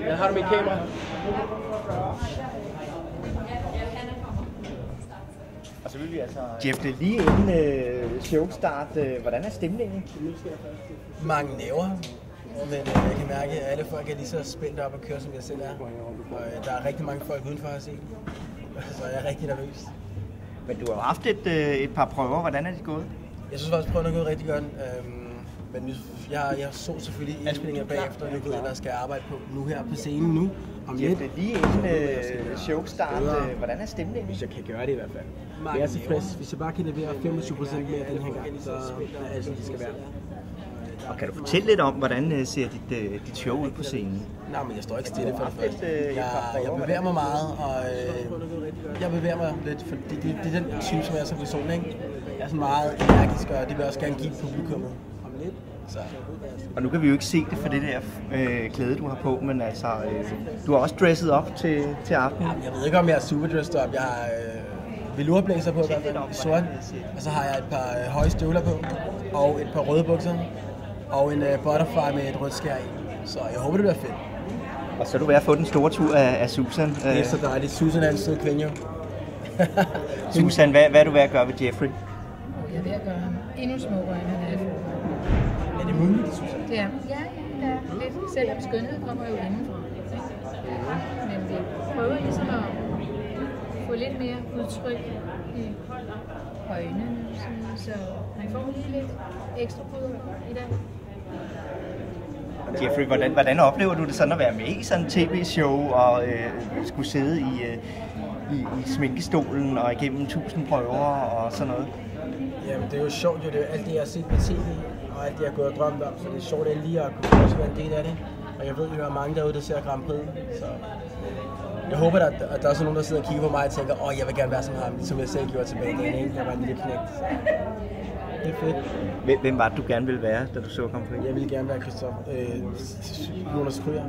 Jeg har du mit kamera. Og så vil vi altså... Jeff, det er lige inden showstart. Hvordan er stemningen? Mange næver. Men jeg kan mærke, at alle folk er lige så spændt op at køre, som jeg selv er. Og der er rigtig mange folk udenfor at se. Så jeg er rigtig nervøs. Men du har haft et par prøver. Hvordan er det gået? Jeg synes faktisk, at prøven er gået rigtig godt. Men jeg så selvfølgelig indspillinger bagefter, og jeg ved, at jeg skal arbejde på nu her på scenen nu. Om lidt. Det er lige inden showstart. Hvordan er stemningen? Hvis jeg kan gøre det i hvert fald. Jeg er tilfreds. Hvis jeg bare kan levere 25% mere den her gang, så er alt, som det skal være. Og kan du fortælle lidt om, hvordan ser dit show ud på scenen? Nej, men jeg står ikke stille for det første. Jeg bevæger mig meget, og jeg bevæger mig lidt, for det er den type, som jeg er som person, ikke? Jeg er sådan meget energisk, og det vil jeg også gerne give publikummet om lidt. Så. Og nu kan vi jo ikke se det for det der klæde, du har på, men altså, du har også dresset op til aften. Ja, jeg ved ikke, om jeg er super dressed op. Jeg har velurblæser på, i hvert fald sort, og så har jeg et par høje støvler på, og et par røde bukser, og en butterfly med et rødt skær i. Så jeg håber, det bliver fedt. Og så er du ved at få den store tur af Susan. Det er så dejligt. Susan er en sød kvinde, jo. Susan, hvad er du ved at gøre ved Jeffrey? Jeg er ved at gøre ham endnu smukkere, end han er. Er det muligt, Susan? Det er. Ja, lidt. Selvom skønhed kommer jo indenfra. Men vi prøver ligesom at få lidt mere udtryk i øjnene, så han får lige lidt ekstra puder i dag. Jeffrey, hvordan oplever du det sådan at være med i sådan en tv-show og skulle sidde i sminkestolen og igennem 1000 prøver og sådan noget? Jamen det er jo sjovt, jo. Det er jo alt det, jeg har set på tv, og alt det, jeg har gået og drømt om, så det er sjovt lige at kunne også være en del af det. Og jeg ved jo, at der er mange derude, der ser Grand Prix, så jeg håber, at der er også nogen, der sidder og kigger på mig og tænker, jeg vil gerne være som ham, som jeg selv gjorde tilbage i dagen, ikke? Jeg var en lille knægt, så det er fedt. Hvem var det, du gerne ville være, da du så Grand Prix? Jeg ville gerne være Jonas Kryer.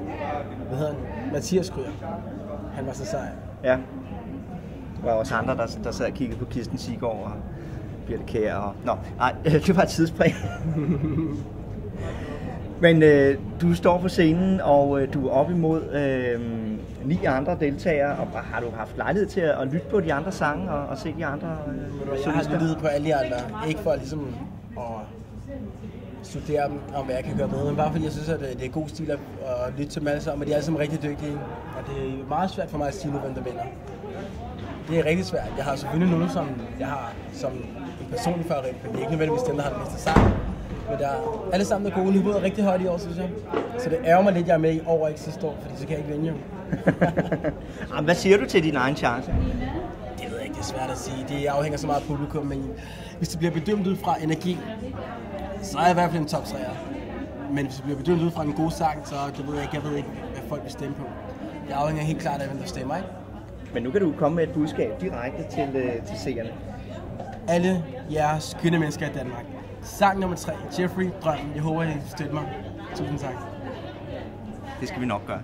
Hvad hedder han? Mathias Kryer. Han var så sej. Ja. Der var også andre, der sad og kiggede på Kirsten Siggaard og Birte Kjær og... det var et tidsspring. Men du står på scenen, og du er op imod 9 andre deltagere, og har du haft lejlighed til at lytte på de andre sange og se de andre Jeg har lyttet på alle de andre, ikke for ligesom at studere dem, om hvad jeg kan gøre bedre, men bare fordi jeg synes, at det er god stil at lytte til dem alle sammen, og de er alle sammen rigtig dygtige, og det er meget svært for mig at sige nu, hvem der vinder. Det er rigtig svært. Jeg har selvfølgelig nogen, som jeg har som en personlig favorit, men det er ikke nødvendigvis dem, der har det bedste sang. Men der er alle sammen er gode. Niveauet er rigtig højt i år, synes jeg. Så det ærger mig lidt, jeg er med i år og ikke sidste år, fordi så kan jeg ikke vinde jo. Hvad siger du til din egen chance? Det ved jeg ikke, det er svært at sige. Det afhænger så meget af publikum, men hvis det bliver bedømt ud fra energi, så er jeg i hvert fald en top 3'er. Men hvis det bliver bedømt ud fra en god sang, så det ved jeg ved ikke, hvad folk vil stemme på. Det afhænger helt klart af, hvem der stemmer, ikke? Men nu kan du komme med et budskab direkte til seerne. Alle jeres skønne mennesker i Danmark. Sang nummer 3, Jeffrey, Drømmen. Jeg håber, I støtter mig. Tusind tak. Det skal vi nok gøre.